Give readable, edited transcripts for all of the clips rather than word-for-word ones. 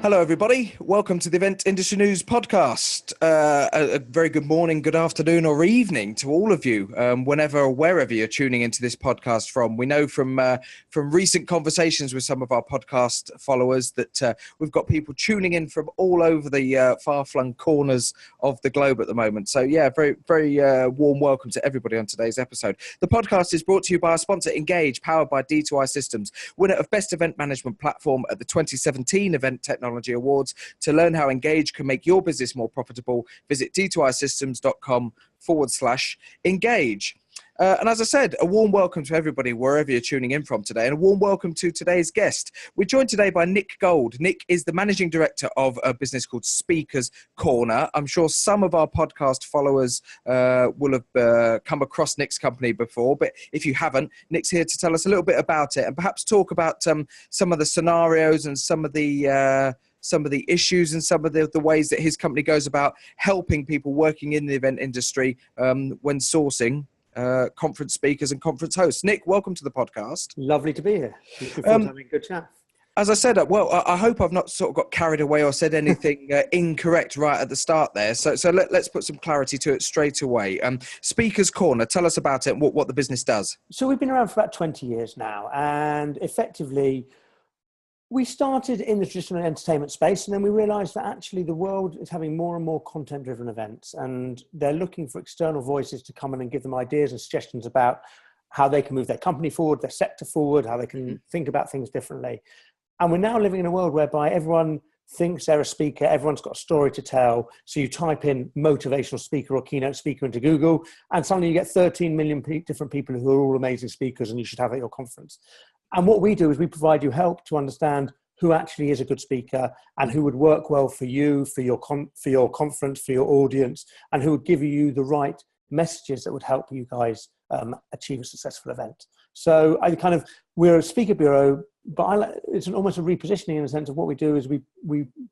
Hello, everybody. Welcome to the Event Industry News podcast. A very good morning, good afternoon, or evening to all of you, whenever or wherever you're tuning into this podcast from. We know from recent conversations with some of our podcast followers that we've got people tuning in from all over the far-flung corners of the globe at the moment. So, yeah, very, very warm welcome to everybody on today's episode. The podcast is brought to you by our sponsor, Engage, powered by D2I Systems, winner of Best Event Management Platform at the 2017 Event Technology Awards. To learn how Engage can make your business more profitable, visit d2isystems.com/engage. And as I said, a warm welcome to everybody wherever you're tuning in from today, and a warm welcome to today's guest. We're joined today by Nick Gold. Nick is the managing director of a business called Speakers Corner. I'm sure some of our podcast followers will have come across Nick's company before, but if you haven't, Nick's here to tell us a little bit about it and perhaps talk about some of the scenarios and some of the issues and some of the ways that his company goes about helping people working in the event industry when sourcing conference speakers and conference hosts. Nick, welcome to the podcast. Lovely to be here. Looking forward to having a good chat. As I said, well, I hope I've not sort of got carried away or said anything incorrect right at the start there. So let's put some clarity to it straight away. Speakers Corner, tell us about it and what the business does. So we've been around for about 20 years now, and effectively we started in the traditional entertainment space, and then we realized that actually the world is having more and more content-driven events, and they're looking for external voices to come in and give them ideas and suggestions about how they can move their company forward, their sector forward, how they can think about things differently. And we're now living in a world whereby everyone thinks they're a speaker, everyone's got a story to tell. So you type in motivational speaker or keynote speaker into Google, and suddenly you get 13 million different people who are all amazing speakers and you should have at your conference. And what we do is we provide you help to understand who actually is a good speaker and who would work well for you, for your conference, for your audience, and who would give you the right messages that would help you guys achieve a successful event. So we're a speaker bureau, but it's almost a repositioning in the sense of what we do is we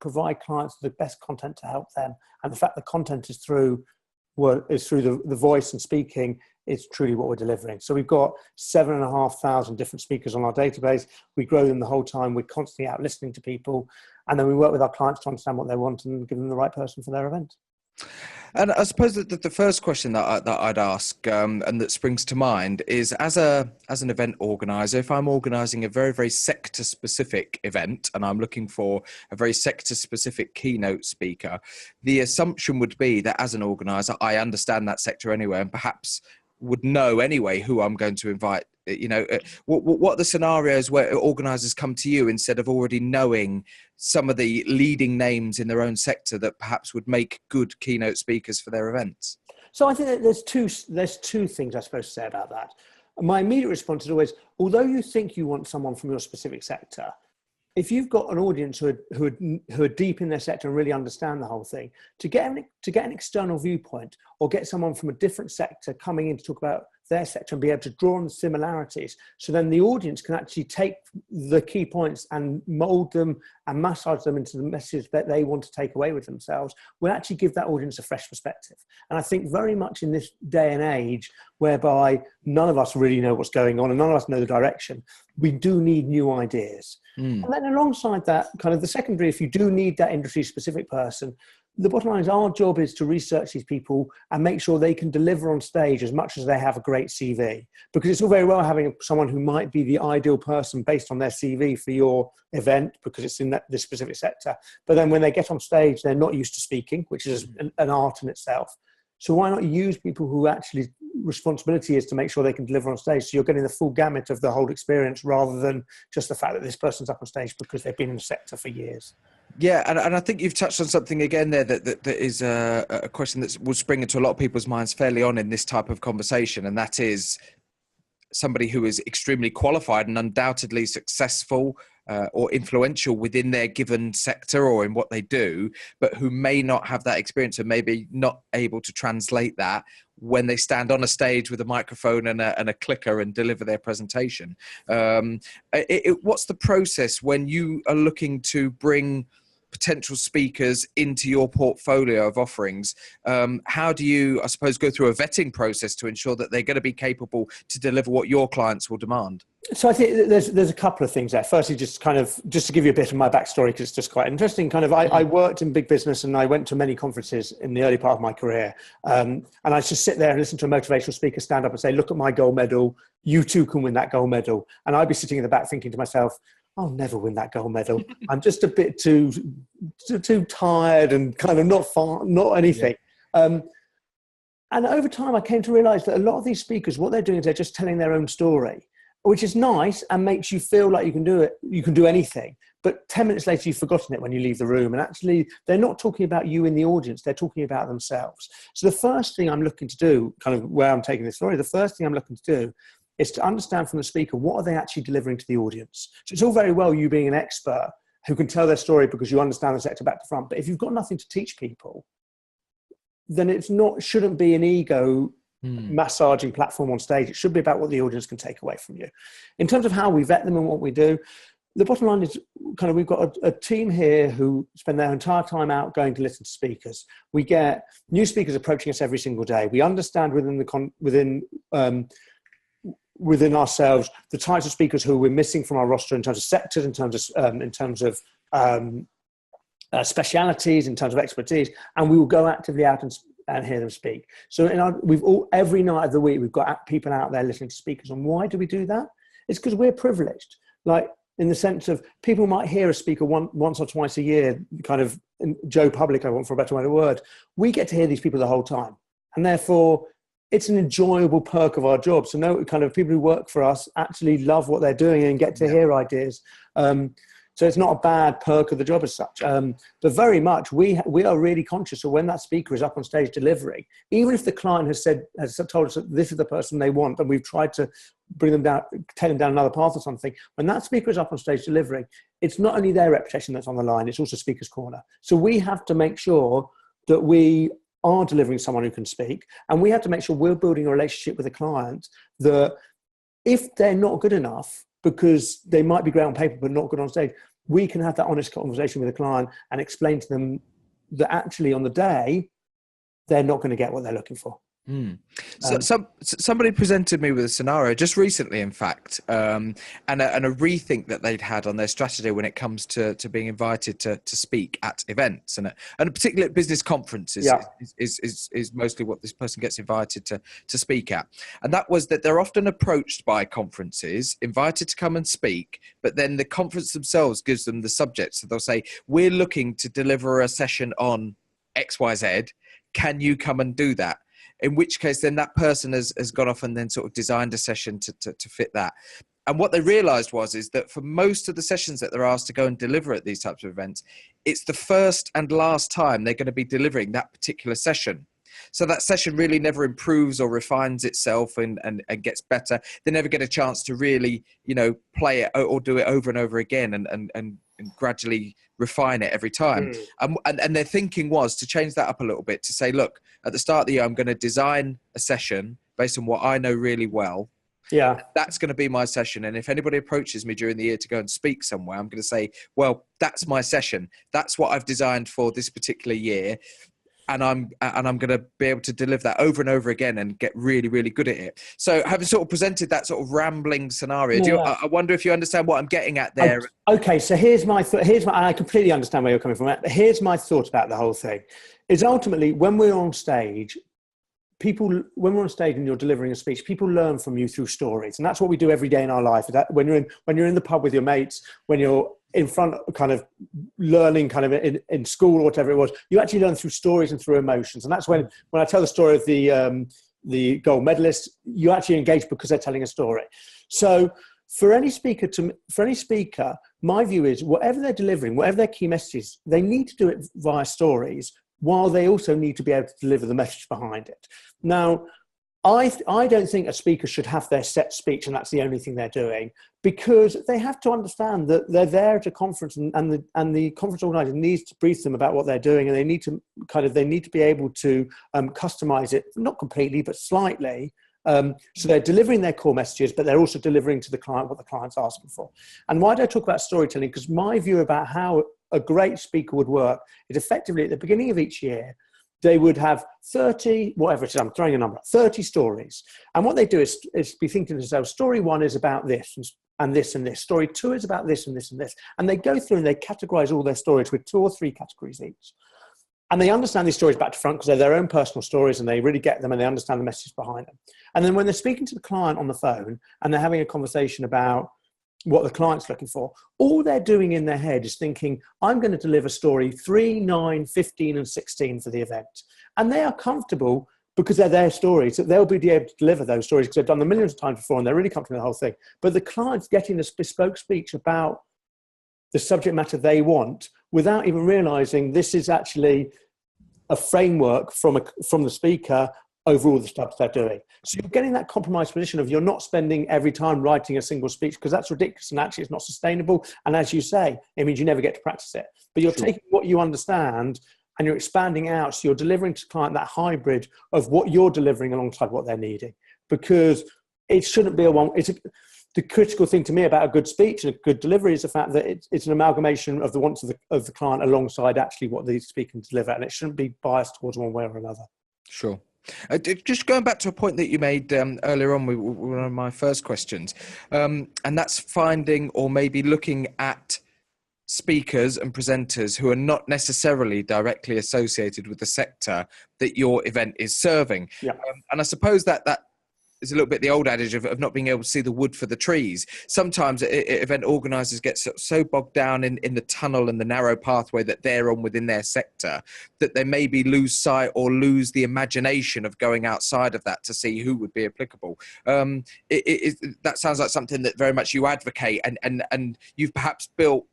provide clients the best content to help them. And the fact the content is through the voice and speaking is truly what we're delivering. So we've got 7,500 different speakers on our database. We grow them the whole time. We're constantly out listening to people. And then we work with our clients to understand what they want and give them the right person for their event. And I suppose that the first question that I'd ask and that springs to mind is, as an event organizer, if I'm organizing a very, very sector-specific event and I'm looking for a very sector-specific keynote speaker, the assumption would be that as an organizer, I understand that sector anyway and perhaps would know anyway who I'm going to invite. What are the scenarios where organizers come to you instead of already knowing some of the leading names in their own sector that perhaps would make good keynote speakers for their events? So I think that there's two things I suppose to say about that. My immediate response is always, although you think you want someone from your specific sector, if you've got an audience who are deep in their sector and really understand the whole thing, to get an external viewpoint or get someone from a different sector coming in to talk about their sector and be able to draw on similarities, so then the audience can actually take the key points and mold them and massage them into the message that they want to take away with themselves, will actually give that audience a fresh perspective. And I think very much in this day and age, whereby none of us really know what's going on and none of us know the direction, we do need new ideas. And then alongside that, kind of the secondary, if you do need that industry specific person, the bottom line is our job is to research these people and make sure they can deliver on stage as much as they have a great CV. Because it's all very well having someone who might be the ideal person based on their CV for your event because it's in this specific sector. But then when they get on stage, they're not used to speaking, which is an art in itself. So why not use people who actually responsibility is to make sure they can deliver on stage? So you're getting the full gamut of the whole experience rather than just the fact that this person's up on stage because they've been in the sector for years. Yeah, and I think you've touched on something again there that is a question that will spring into a lot of people's minds fairly on in this type of conversation, and that is somebody who is extremely qualified and undoubtedly successful or influential within their given sector or in what they do, but who may not have that experience and maybe not able to translate that when they stand on a stage with a microphone and a clicker and deliver their presentation. What's the process when you are looking to bring potential speakers into your portfolio of offerings? How do you, I suppose, go through a vetting process to ensure that they're going to be capable to deliver what your clients will demand? So I think there's a couple of things there. Firstly, just to give you a bit of my backstory, because it's just quite interesting. I worked in big business and I went to many conferences in the early part of my career. And I just sit there and listen to a motivational speaker stand up and say, "Look at my gold medal. You too can win that gold medal." And I'd be sitting in the back thinking to myself, "I'll never win that gold medal. I'm just a bit too tired and kind of not anything." Yeah. And over time, I came to realize that a lot of these speakers, what they're doing is they're just telling their own story, which is nice and makes you feel like you can do it. You can do anything. But 10 minutes later, you've forgotten it when you leave the room. And actually, they're not talking about you in the audience. They're talking about themselves. So the first thing I'm looking to do, kind of where I'm taking this story, the first thing I'm looking to do is to understand from the speaker, what are they actually delivering to the audience? So it's all very well you being an expert who can tell their story because you understand the sector back to front. But if you've got nothing to teach people, then shouldn't be an ego massaging platform on stage. It should be about what the audience can take away from you. In terms of how we vet them and what we do, the bottom line is kind of, we've got a team here who spend their entire time out going to listen to speakers. We get new speakers approaching us every single day. We understand within ourselves the types of speakers who we're missing from our roster in terms of sectors, in terms of specialities, in terms of expertise, and we will go actively out and hear them speak. So every night of the week, we've got people out there listening to speakers. And why do we do that? It's because we're privileged. Like, in the sense of, people might hear a speaker once or twice a year, kind of Joe Public, I want for a better word. We get to hear these people the whole time. And therefore, it's an enjoyable perk of our job. So kind of people who work for us actually love what they're doing and get to hear ideas. So it's not a bad perk of the job as such. But very much, we are really conscious of when that speaker is up on stage delivering, even if the client has told us that this is the person they want, and we've tried to bring them down, take them down another path or something, when that speaker is up on stage delivering, it's not only their reputation that's on the line, it's also Speaker's Corner. So we have to make sure that we are delivering someone who can speak, and we have to make sure we're building a relationship with the client that, if they're not good enough, because they might be great on paper but not good on stage, we can have that honest conversation with the client and explain to them that actually on the day, they're not going to get what they're looking for. So somebody presented me with a scenario just recently, in fact, and a rethink that they'd had on their strategy when it comes to being invited to speak at events, and particularly at business conferences is mostly what this person gets invited to speak at. And that was that they're often approached by conferences, invited to come and speak, but then the conference themselves gives them the subject. So they'll say, "We're looking to deliver a session on XYZ. Can you come and do that?" In which case, then that person has gone off and then sort of designed a session to fit that. And what they realized is that for most of the sessions that they're asked to go and deliver at these types of events, it's the first and last time they're going to be delivering that particular session. So that session really never improves or refines itself and gets better. They never get a chance to really, play it or do it over and over again and gradually refine it every time. And their thinking was to change that up a little bit, to say, look, at the start of the year, I'm going to design a session based on what I know really well. Yeah, that's going to be my session. And if anybody approaches me during the year to go and speak somewhere, I'm going to say, well, that's my session. That's what I've designed for this particular year. And I'm going to be able to deliver that over and over again and get really, really good at it. So having sort of presented that sort of rambling scenario, I wonder if you understand what I'm getting at there. Okay, so I completely understand where you're coming from. But here's my thought about the whole thing. Is ultimately, when we're on stage and you're delivering a speech, people learn from you through stories. And that's what we do every day in our life. That when you're in the pub with your mates, when you're in front kind of learning kind of in school or whatever it was, you actually learn through stories and through emotions. And that's when I tell the story of the gold medalist, you actually engage because they're telling a story. So for any speaker, my view is whatever they're delivering, whatever their key messages, they need to do it via stories, while they also need to be able to deliver the message behind it. Now, I don't think a speaker should have their set speech and that's the only thing they're doing, because they have to understand that they're there at a conference and the conference organizer needs to brief them about what they're doing, and they need to be able to customize it, not completely, but slightly. So they're delivering their core messages, but they're also delivering to the client what the client's asking for. And why do I talk about storytelling? Because my view about how a great speaker would work is effectively at the beginning of each year, they would have 30, whatever it is, I'm throwing a number, 30 stories. And what they do is be thinking to themselves, story one is about this and this and this. Story two is about this and this and this. And they go through and they categorize all their stories with 2 or 3 categories each. And they understand these stories back to front because they're their own personal stories and they really get them and they understand the message behind them. And then when they're speaking to the client on the phone and they're having a conversation about what the client's looking for, all they're doing in their head is thinking, I'm going to deliver story 3, 9, 15, and 16 for the event. And they are comfortable because they're their stories, that they'll be able to deliver those stories because they've done them millions of times before and they're really comfortable with the whole thing. But the client's getting this bespoke speech about the subject matter they want without even realizing this is actually a framework from the speaker over all the stuff they're doing. So you're getting that compromised position of you're not spending every time writing a single speech because that's ridiculous and actually it's not sustainable. And as you say, it means you never get to practice it. But you're taking what you understand and you're expanding out. So you're delivering to the client that hybrid of what you're delivering alongside what they're needing. Because it shouldn't be the critical thing to me about a good speech and a good delivery is the fact that it's an amalgamation of the wants of the client alongside actually what the speaker can deliver. And it shouldn't be biased towards one way or another. Sure. Just going back to a point that you made earlier on with one of my first questions, and that's finding or maybe looking at speakers and presenters who are not necessarily directly associated with the sector that your event is serving. Yeah. And I suppose that is a little bit the old adage of not being able to see the wood for the trees. Sometimes event organisers get so bogged down in the tunnel and the narrow pathway that they're on within their sector that they maybe lose sight or lose the imagination of going outside of that to see who would be applicable. That sounds like something that very much you advocate and you've perhaps built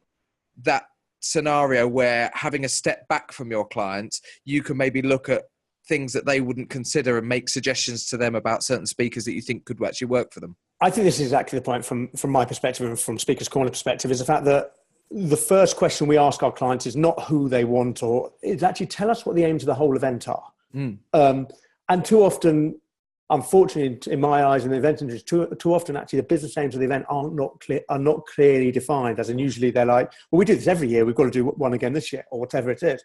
that scenario where having a step back from your clients, you can maybe look at things that they wouldn't consider and make suggestions to them about certain speakers that you think could actually work for them. I think this is exactly the point from my perspective and from Speaker's Corner perspective is the fact that the first question we ask our clients is not who they want, or it's actually tell us what the aims of the whole event are. And too often, unfortunately, in my eyes in the event industry, too often actually the business aims of the event are not clearly defined, as in usually they're like, well, we do this every year, we've got to do one again this year or whatever it is.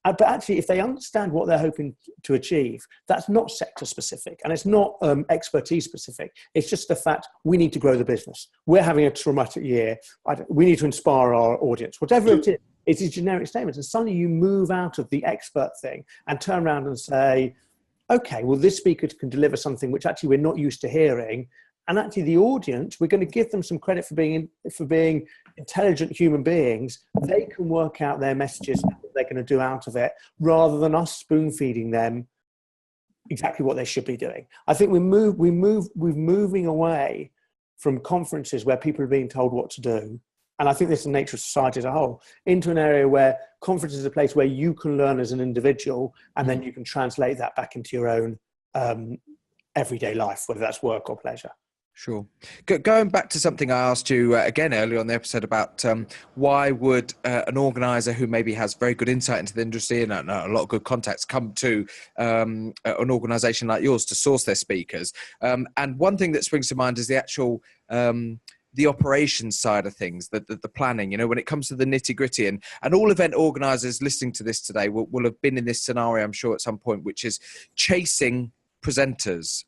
But actually, if they understand what they're hoping to achieve, that's not sector specific and it's not expertise specific. It's just the fact we need to grow the business. We're having a traumatic year. We need to inspire our audience. Whatever it is generic statements. And suddenly you move out of the expert thing and turn around and say, okay, well, this speaker can deliver something which actually we're not used to hearing. And actually the audience, we're going to give them some credit for being intelligent human beings. They can work out their messages and what they're going to do out of it rather than us spoon feeding them exactly what they should be doing. I think we're moving away from conferences where people are being told what to do. And I think this is the nature of society as a whole, into an area where conference is a place where you can learn as an individual and then you can translate that back into your own everyday life, whether that's work or pleasure. Sure. Going back to something I asked you again earlier on the episode about why would an organizer who maybe has very good insight into the industry and a lot of good contacts come to an organization like yours to source their speakers? And one thing that springs to mind is the actual the operations side of things, the planning, when it comes to the nitty gritty, and all event organizers listening to this today will have been in this scenario, I'm sure, at some point, which is chasing presenters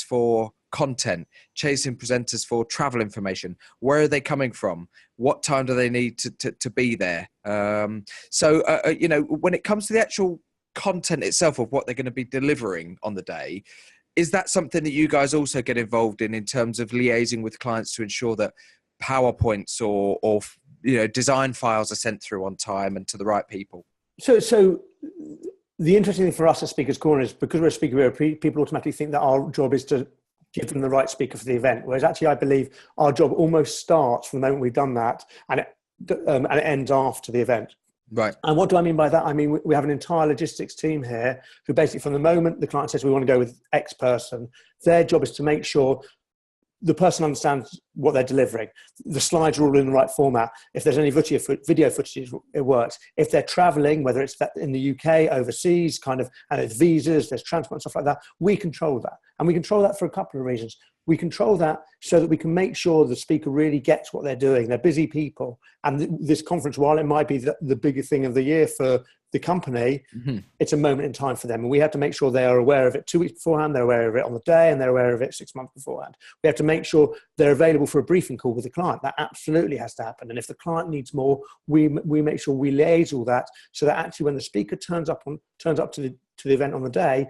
for content, chasing presenters for travel information. Where are they coming from? What time do they need to be there? So when it comes to the actual content itself of what they're going to be delivering on the day, is that something that you guys also get involved in terms of liaising with clients to ensure that PowerPoints or design files are sent through on time and to the right people? So the interesting thing for us at Speaker's Corner is because we're a speaker bureau, people automatically think that our job is to give them the right speaker for the event. Whereas actually, I believe our job almost starts from the moment we've done that and it ends after the event. Right. And what do I mean by that? I mean, we have an entire logistics team here who basically from the moment the client says we want to go with X person, their job is to make sure the person understands what they're delivering. The slides are all in the right format. If there's any video footage, it works. If they're traveling, whether it's in the UK, overseas, and there's visas, there's transport and stuff like that, we control that. And we control that for a couple of reasons. We control that so that we can make sure the speaker really gets what they're doing. They're busy people. And this conference, while it might be the biggest thing of the year for the company, it's a moment in time for them. And we have to make sure they are aware of it 2 weeks beforehand, they're aware of it on the day, and they're aware of it 6 months beforehand. We have to make sure they're available for a briefing call with the client. That absolutely has to happen. And if the client needs more, we make sure we liaise all that so that actually when the speaker turns up to the event on the day,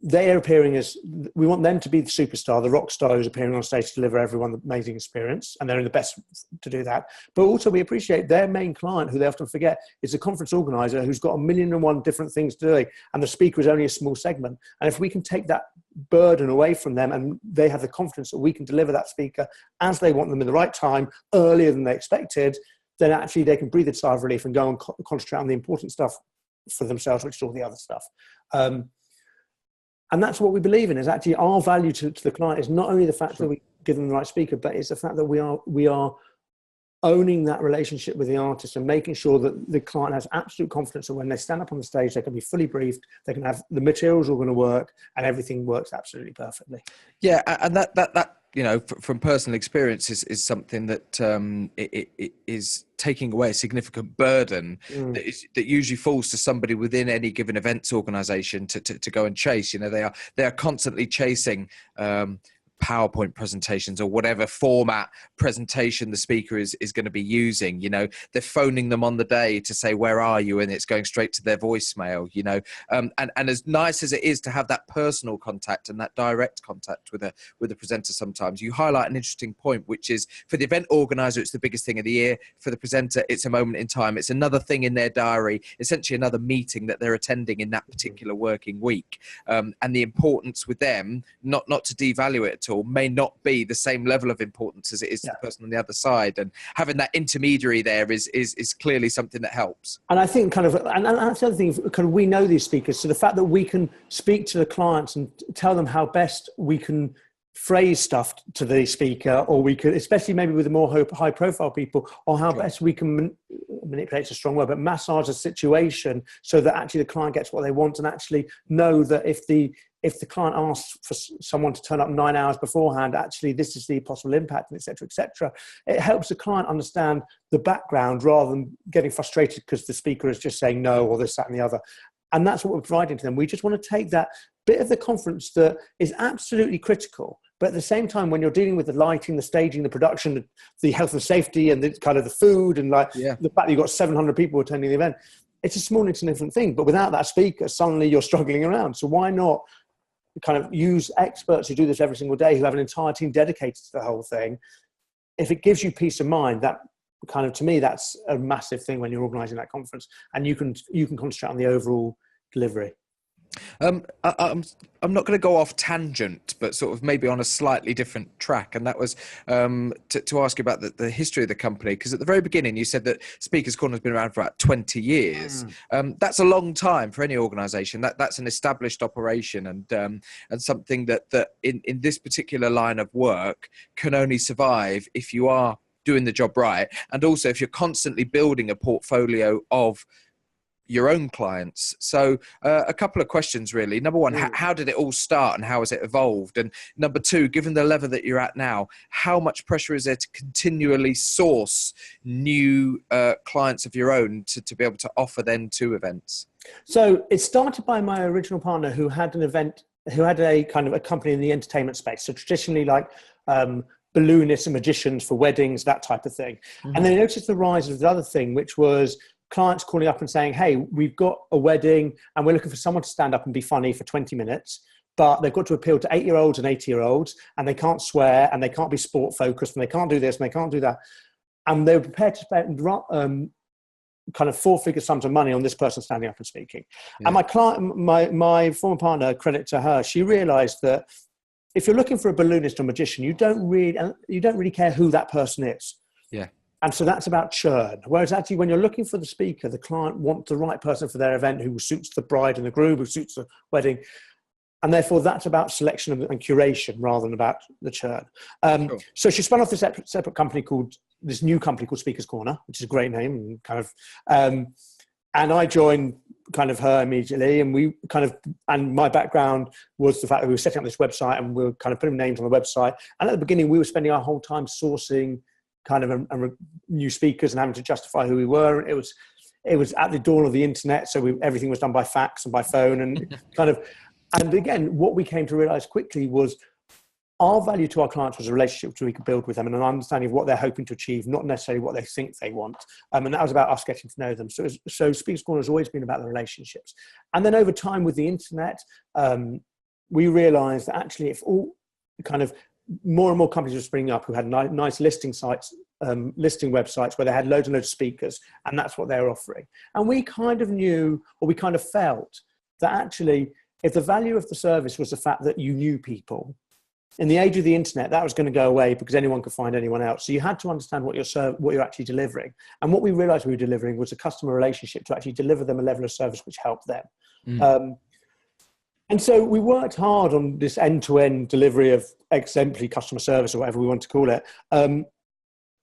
they are appearing as, we want them to be the superstar, the rock star who's appearing on stage to deliver everyone the amazing experience, and they're in the best to do that. But also we appreciate their main client, who they often forget, is the conference organizer who's got 1,000,001 different things doing, and the speaker is only a small segment. And if we can take that burden away from them and they have the confidence that we can deliver that speaker as they want them in the right time, earlier than they expected, then actually they can breathe a sigh of relief and go and concentrate on the important stuff for themselves, which is all the other stuff. And that's what we believe in, is actually our value to the client is not only the fact that we give them the right speaker, but it's the fact that we are owning that relationship with the artist and making sure that the client has absolute confidence that when they stand up on the stage, they can be fully briefed, they can have the materials all going to work, and everything works absolutely perfectly. Yeah, and that from personal experience is something that it is taking away a significant burden that usually falls to somebody within any given events organization to go and chase. They are constantly chasing PowerPoint presentations or whatever format presentation the speaker is going to be using. They're phoning them on the day to say, where are you? And it's going straight to their voicemail, and as nice as it is to have that personal contact and that direct contact with a presenter, sometimes you highlight an interesting point, which is for the event organizer, it's the biggest thing of the year. For the presenter, it's a moment in time. It's another thing in their diary, essentially another meeting that they're attending in that particular working week. And the importance with them, not to devalue it at all, may not be the same level of importance as it is to the person on the other side, and having that intermediary there is clearly something that helps. And I think and that's the other thing, we know these speakers, so the fact that we can speak to the clients and tell them how best we can phrase stuff to the speaker, or we could, especially maybe with the more high profile people, or how best we can manipulate, a strong word, but massage a situation so that actually the client gets what they want, and actually know that if the client asks for someone to turn up 9 hours beforehand, actually this is the possible impact, and et cetera, et cetera. It helps the client understand the background rather than getting frustrated because the speaker is just saying no, or this, that, and the other. And that's what we're providing to them. We just want to take that bit of the conference that is absolutely critical, but at the same time, when you're dealing with the lighting, the staging, the production, the health and safety, and the food, and the fact that you've got 700 people attending the event, it's a small, insignificant thing. But without that speaker, suddenly you're struggling around. So why not use experts who do this every single day, who have an entire team dedicated to the whole thing? If it gives you peace of mind, that to me, that's a massive thing when you're organizing that conference, and you can concentrate on the overall delivery. I'm not going to go off tangent, but sort of maybe on a slightly different track. And that was to ask you about the history of the company, because at the very beginning you said that Speakers Corner has been around for about 20 years. That's a long time for any organisation. That's an established operation, and something that in this particular line of work can only survive if you are doing the job right, and also if you're constantly building a portfolio of your own clients. So a couple of questions really. Number one, how did it all start and how has it evolved? And number two, given the level that you're at now, how much pressure is there to continually source new clients of your own to be able to offer them to events? So it started by my original partner, who had a company in the entertainment space. So traditionally balloonists and magicians for weddings, that type of thing. And then he noticed the rise of the other thing, which was clients calling up and saying, hey, we've got a wedding and we're looking for someone to stand up and be funny for 20 minutes, but they've got to appeal to 8-year-olds and 80-year-olds, and they can't swear, and they can't be sport focused, and they can't do this, and they can't do that. And they were prepared to spend 4-figure sums of money on this person standing up and speaking. Yeah. And my client, my former partner, credit to her, she realized that if you're looking for a balloonist or magician, you don't really care who that person is. Yeah. And so that's about churn. Whereas actually when you're looking for the speaker, the client wants the right person for their event, who suits the bride and the groom, who suits the wedding. And therefore, that's about selection and curation rather than about the churn. Sure. So she spun off this separate company this new company called Speakers Corner, which is a great name, and kind of, and I joined kind of her immediately. And my background was the fact that we were setting up this website and we were kind of putting names on the website. And at the beginning, we were spending our whole time sourcing kind of new speakers and having to justify who we were. It was at the dawn of the internet, so everything was done by fax and by phone, and kind of. And again, what we came to realize quickly was our value to our clients was a relationship which we could build with them and an understanding of what they're hoping to achieve, not necessarily what they think they want. And that was about us getting to know them. So Speakers Corner has always been about the relationships. And then over time with the internet, we realized that actually if all kind of more and more companies were springing up who had nice listing sites, listing websites where they had loads and loads of speakers, and that's what they were offering. And we kind of knew, or we kind of felt that actually, if the value of the service was the fact that you knew people, in the age of the internet, that was going to go away because anyone could find anyone else. So you had to understand what you're actually delivering. And what we realized we were delivering was a customer relationship to actually deliver them a level of service which helped them. And so we worked hard on this end-to-end delivery of exemplary customer service, or whatever we want to call it.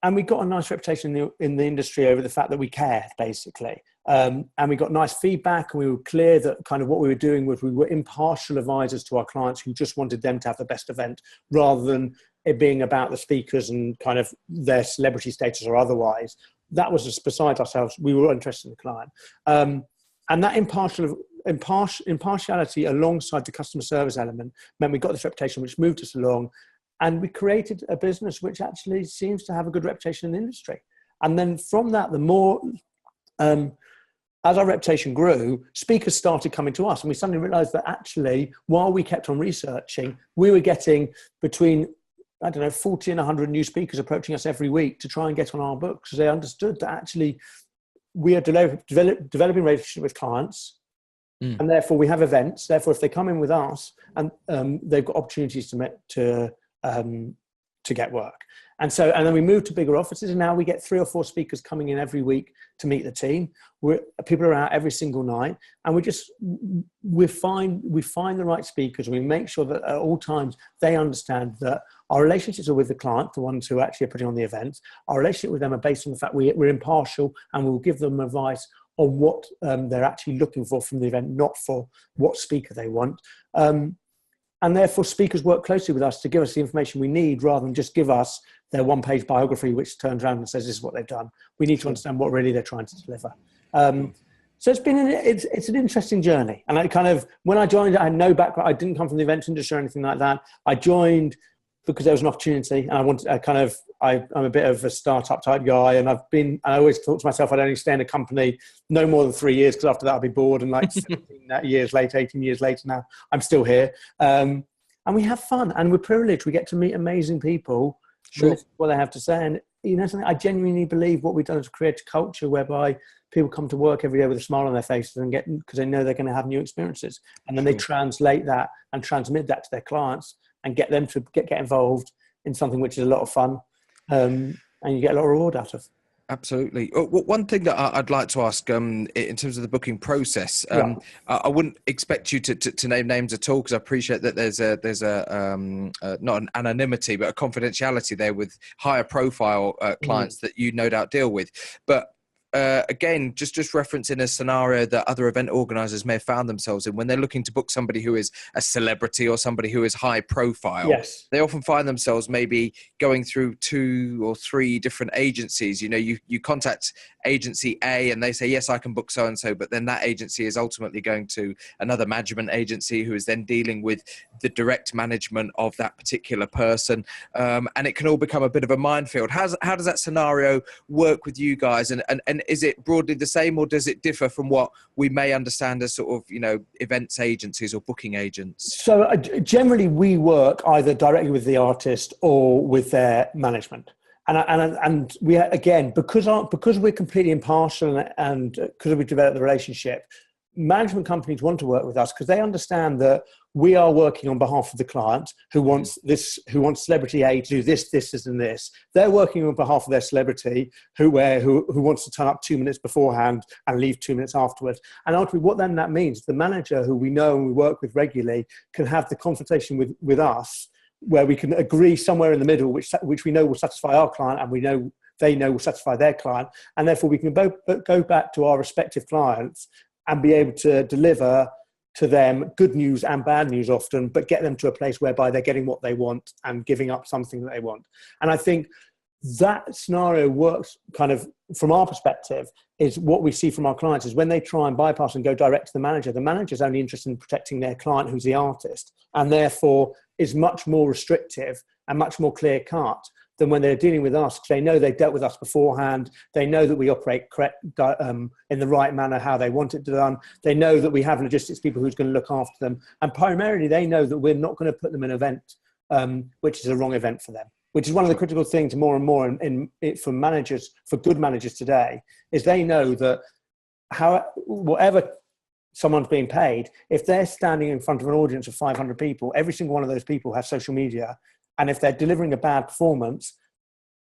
And we got a nice reputation in the industry over the fact that we cared, basically. And we got nice feedback, and we were clear that kind of what we were doing was we were impartial advisors to our clients who just wanted them to have the best event, rather than it being about the speakers and kind of their celebrity status or otherwise. That was just beside ourselves. We were interested in the client. And that impartiality alongside the customer service element meant we got this reputation which moved us along. And we created a business which actually seems to have a good reputation in the industry. And then from that, the more, as our reputation grew, speakers started coming to us. And we suddenly realized that actually, while we kept on researching, we were getting between, 40 and 100 new speakers approaching us every week to try and get on our books. Because they understood that actually we are developing relationship with clients. And therefore we have events. Therefore, if they come in with us, and they've got opportunities to get work. And then we moved to bigger offices, and now we get 3 or 4 speakers coming in every week to meet the team. People are out every single night, and we find the right speakers. We make sure that at all times they understand that our relationships are with the client, the ones who actually are putting on the events. Our relationship with them are based on the fact we're impartial, and we'll give them advice on what they're actually looking for from the event, not for what speaker they want. And therefore, speakers work closely with us to give us the information we need, rather than just give us their one-page biography, which turns around and says, this is what they've done. We need to understand what really they're trying to deliver. So it's an interesting journey. And when I joined, I had no background. I didn't come from the events industry or anything like that. I joined because there was an opportunity, and I'm a bit of a startup type guy, and I always thought to myself, I'd only stay in a company no more than 3 years, because after that I'd be bored. And like 17 years later, 18 years later now, I'm still here. And we have fun, and we're privileged. We get to meet amazing people, listen to what they have to say. And something, I genuinely believe what we've done is create a culture whereby people come to work every day with a smile on their faces because they know they're going to have new experiences. And then they translate that and transmit that to their clients and get them to get involved in something which is a lot of fun, and you get a lot of reward out of. Absolutely. One thing that I'd like to ask, in terms of the booking process, I wouldn't expect you to name names at all, because I appreciate that there's not an anonymity, but a confidentiality there with higher profile clients that you no doubt deal with. But again, just referencing a scenario that other event organizers may have found themselves in when they're looking to book somebody who is a celebrity or somebody who is high profile. Yes. They often find themselves maybe going through 2 or 3 different agencies. You contact agency A and they say, yes, I can book so-and-so, but then that agency is ultimately going to another management agency who is then dealing with the direct management of that particular person. And it can all become a bit of a minefield. How does that scenario work with you guys? And is it broadly the same, or does it differ from what we may understand as sort of, events agencies or booking agents? So generally we work either directly with the artist or with their management. And we, again, because we're completely impartial and because we develop the relationship, management companies want to work with us because they understand that we are working on behalf of the client who wants celebrity A to do this, and this. They're working on behalf of their celebrity who wants to turn up 2 minutes beforehand and leave 2 minutes afterwards. And ultimately, what then that means, the manager who we know and we work with regularly can have the conversation with us, where we can agree somewhere in the middle, which we know will satisfy our client, and we know they know will satisfy their client, and therefore we can both go back to our respective clients and be able to deliver to them good news and bad news often, but get them to a place whereby they're getting what they want and giving up something that they want. And I think that scenario works kind of from our perspective is what we see from our clients is when they try and bypass and go direct to the manager's only interested in protecting their client, who's the artist, and therefore is much more restrictive and much more clear cut than when they're dealing with us, because they know they've dealt with us beforehand. They know that we operate correct, in the right manner, how they want it done. They know that we have logistics people who's going to look after them. And primarily, they know that we're not going to put them in an event, which is a wrong event for them, which is one of the critical things more and more for managers, for good managers today, is they know that whatever someone's being paid, if they're standing in front of an audience of 500 people, every single one of those people has social media. And if they're delivering a bad performance,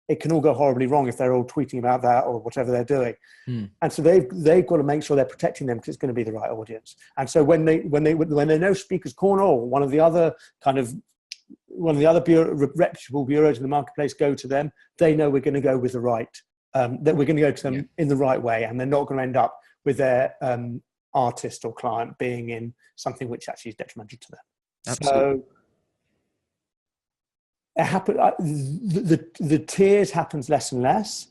it can all go horribly wrong if they're all tweeting about that or whatever they're doing. And so they've got to make sure they're protecting them because it's going to be the right audience. And so when they know Speakers Corner or one of the other reputable bureaus in the marketplace go to them, they know we're going to go with the right, that we're going to go to them in the right way, and they're not going to end up with their artist or client being in something which actually is detrimental to them. Absolutely. So it happen, the tiers happens less and less.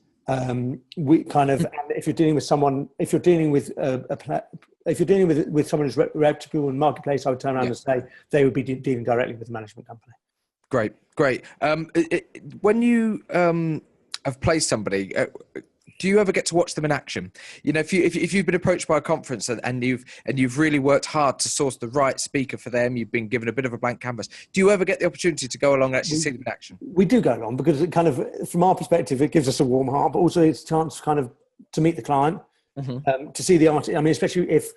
We kind of, and if you're dealing with someone, if you're dealing with someone who's reputable in the marketplace, I would turn around and say they would be dealing directly with the management company. Great. When you have placed somebody, do you ever get to watch them in action? You know, if you've been approached by a conference and you've really worked hard to source the right speaker for them, you've been given a bit of a blank canvas. Do you ever get the opportunity to go along and actually see them in action? We do go along because it kind of, from our perspective, it gives us a warm heart, but also it's a chance kind of to meet the client, to see the artist. I mean, especially if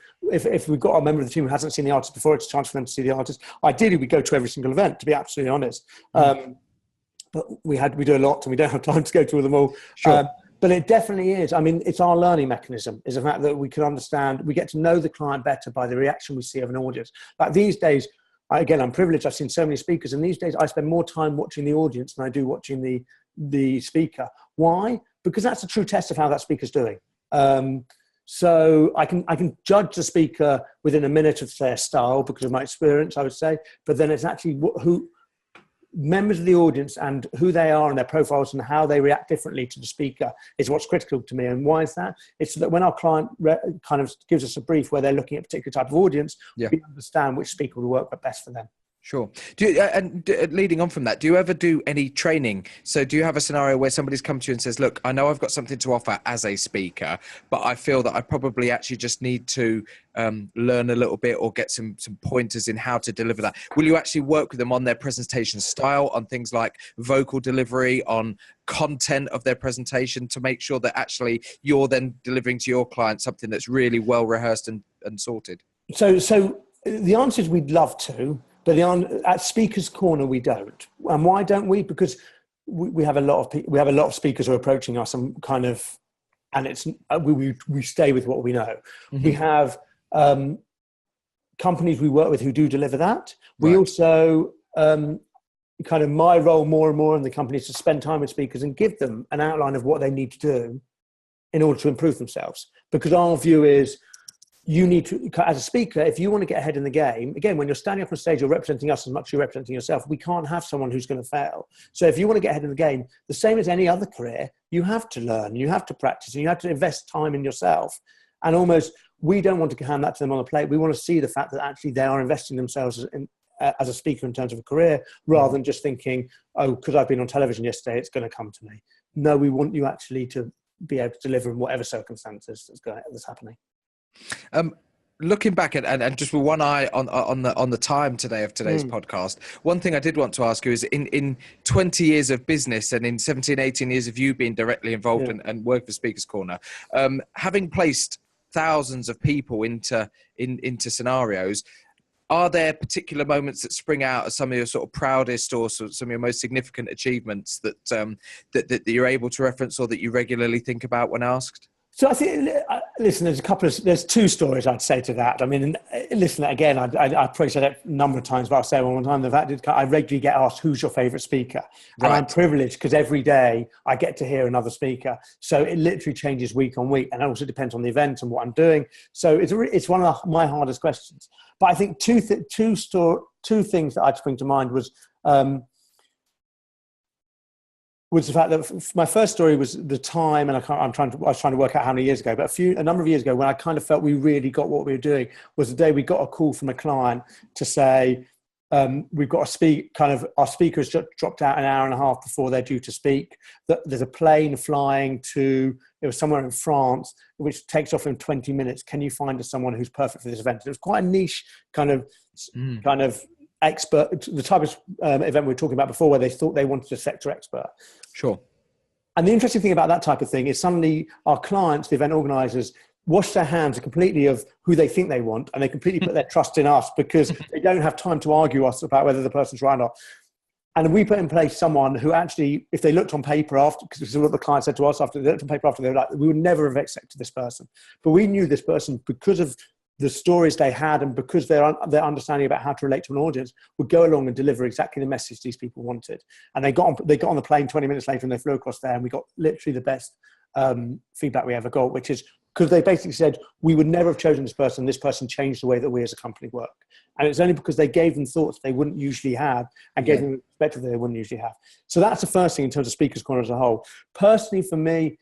we've got a member of the team who hasn't seen the artist before, it's a chance for them to see the artist. Ideally, we go to every single event, to be absolutely honest. But we do a lot and we don't have time to go to them all. Sure. But it definitely is. I mean, it's our learning mechanism, is the fact that we can understand, we get to know the client better by the reaction we see of an audience. Like these days, I'm privileged. I've seen so many speakers, and these days I spend more time watching the audience than I do watching the speaker. Why? Because that's a true test of how that speaker's doing. So I can judge the speaker within a minute of their style because of my experience, I would say. But then it's actually who members of the audience and who they are and their profiles and how they react differently to the speaker is what's critical to me. And why is that? It's so that when our client kind of gives us a brief where they're looking at a particular type of audience, we understand which speaker will work best for them. Sure. Leading on from that, do you ever do any training? So do you have a scenario where somebody's come to you and says, look, I know I've got something to offer as a speaker, but I feel that I probably actually just need to learn a little bit or get some pointers in how to deliver that. Will you actually work with them on their presentation style, on things like vocal delivery, on content of their presentation to make sure that actually you're then delivering to your client something that's really well rehearsed and sorted? So the answer is we'd love to. But at Speakers Corner, we don't. And why don't we? Because we have a lot of speakers who are approaching us and it's we stay with what we know. We have companies we work with who do deliver that. We also kind of my role more and more in the company is to spend time with speakers and give them an outline of what they need to do in order to improve themselves. Because our view is, you need to, as a speaker, if you want to get ahead in the game, again, when you're standing up on stage, you're representing us as much as you're representing yourself. We can't have someone who's going to fail. So if you want to get ahead in the game, the same as any other career, you have to learn, you have to practice, and you have to invest time in yourself. And almost, we don't want to hand that to them on a plate. We want to see the fact that actually they are investing themselves as a speaker in terms of a career, rather than just thinking, oh, because I've been on television yesterday, it's going to come to me. No, we want you actually to be able to deliver in whatever circumstances that's happening. Looking back and just with one eye on the time today of today's podcast, one thing I did want to ask you is in 20 years of business and in 17, 18 years of you being directly involved and work for Speakers Corner, having placed thousands of people into scenarios. Are there particular moments that spring out as some of your sort of proudest or some of your most significant achievements that you're able to reference or that you regularly think about when asked? So I think, listen, there's two stories I'd say to that. I mean, listen, again, I probably said it a number of times, but I'll say it one more time. The fact is I regularly get asked, who's your favorite speaker? Right. And I'm privileged because every day I get to hear another speaker. So it literally changes week on week. And it also depends on the event and what I'm doing. So it's one of my hardest questions. But I think two things that I'd spring to mind was the fact that my first story was the time, and I was trying to work out how many years ago, but a number of years ago when I kind of felt we really got what we were doing was the day we got a call from a client to say, we've got our speakers dropped out an hour and a half before they're due to speak. There's a plane flying it was somewhere in France, which takes off in 20 minutes. Can you find us someone who's perfect for this event? It was quite a niche kind of expert, the type of event we were talking about before, where they thought they wanted a sector expert. Sure. And the interesting thing about that type of thing is suddenly our clients, the event organizers, wash their hands completely of who they think they want, and they completely put their trust in us because they don't have time to argue us about whether the person's right or not. And we put in place someone who actually, if they looked on paper after, because this is what the client said to us after they looked on paper after, they were like, we would never have accepted this person. But we knew this person because of the stories they had and because their understanding about how to relate to an audience would go along and deliver exactly the message these people wanted. And they got on the plane 20 minutes later and they flew across there, and we got literally the best feedback we ever got, which is because they basically said, we would never have chosen this person. This person changed the way that we as a company work. And it's only because they gave them thoughts they wouldn't usually have and gave them a perspective that they wouldn't usually have. So that's the first thing in terms of Speakers Corner as a whole. Personally, for me,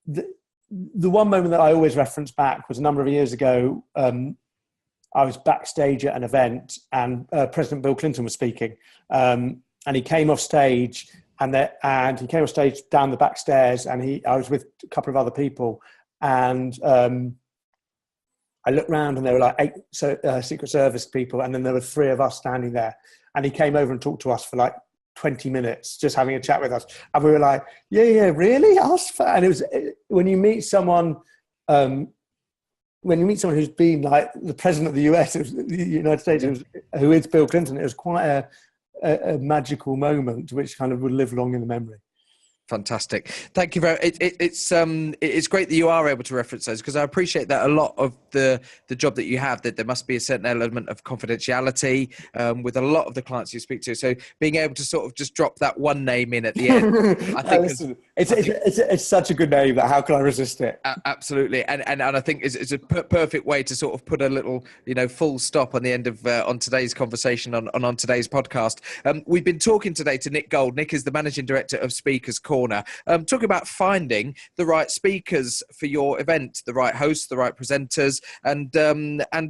the one moment that I always reference back was a number of years ago. I was backstage at an event and President Bill Clinton was speaking. And he came off stage and he came off stage down the back stairs, and I was with a couple of other people, and I looked around and there were like 8 Secret Service people, and then there were 3 of us standing there, and he came over and talked to us for like 20 minutes, just having a chat with us. And we were like, yeah, really? And it was, when you meet someone who's been like the president of the US, the United States, who is Bill Clinton, it was quite a magical moment, which kind of would live long in the memory. Fantastic. Thank you very much. It's great that you are able to reference those, because I appreciate that a lot of the job that you have, that there must be a certain element of confidentiality with a lot of the clients you speak to. So being able to sort of just drop that one name in at the end, I think it's such a good name that how can I resist it? Absolutely. And I think it's a perfect way to sort of put a little, full stop on the end of on today's conversation on today's podcast. We've been talking today to Nick Gold. Nick is the Managing Director of Speakers Corner. Talking about finding the right speakers for your event, the right hosts, the right presenters, and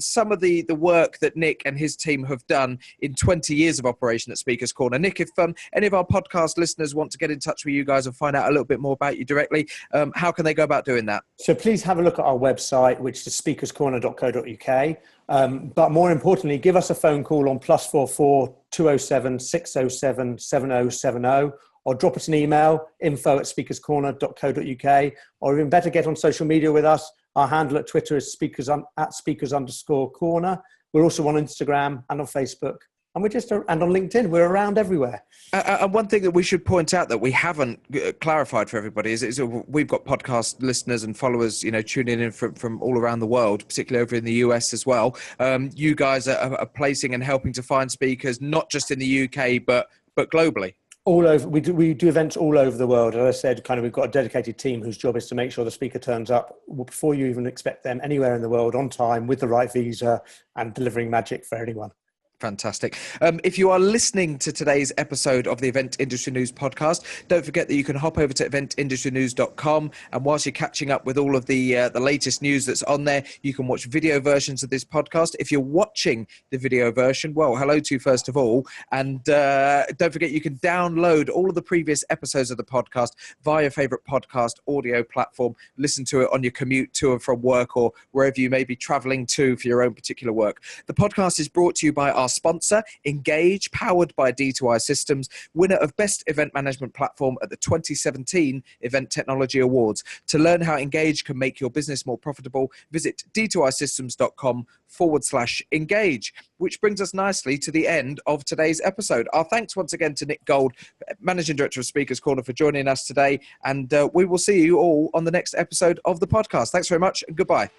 some of the work that Nick and his team have done in 20 years of operation at Speakers Corner. Nick, if any of our podcast listeners want to get in touch with you guys and find out a little bit more about you directly, how can they go about doing that? So please have a look at our website, which is speakerscorner.co.uk. But more importantly, give us a phone call on +44 207 607 7070. Or drop us an email, info@speakerscorner.co.uk, or even better, get on social media with us. Our handle at Twitter is @speakers_corner. We're also on Instagram and on Facebook, and and on LinkedIn. We're around everywhere. And one thing that we should point out that we haven't clarified for everybody is we've got podcast listeners and followers, tuning in from all around the world, particularly over in the US as well. You guys are placing and helping to find speakers, not just in the UK, but globally. All over. We do events all over the world. As I said, we've got a dedicated team whose job is to make sure the speaker turns up before you even expect them, anywhere in the world, on time, with the right visa, and delivering magic for anyone. Fantastic. If you are listening to today's episode of the Event Industry News podcast, don't forget that you can hop over to eventindustrynews.com, and whilst you're catching up with all of the latest news that's on there, you can watch video versions of this podcast. If you're watching the video version, well, hello to you first of all, and don't forget you can download all of the previous episodes of the podcast via your favourite podcast audio platform. Listen to it on your commute to and from work, or wherever you may be travelling to for your own particular work. The podcast is brought to you by our sponsor, Engage, powered by D2I Systems, winner of Best Event Management Platform at the 2017 Event Technology Awards. To learn how Engage can make your business more profitable, visit d2isystems.com/engage, which brings us nicely to the end of today's episode. Our thanks once again to Nick Gold, Managing Director of Speakers Corner, for joining us today. And we will see you all on the next episode of the podcast. Thanks very much and goodbye.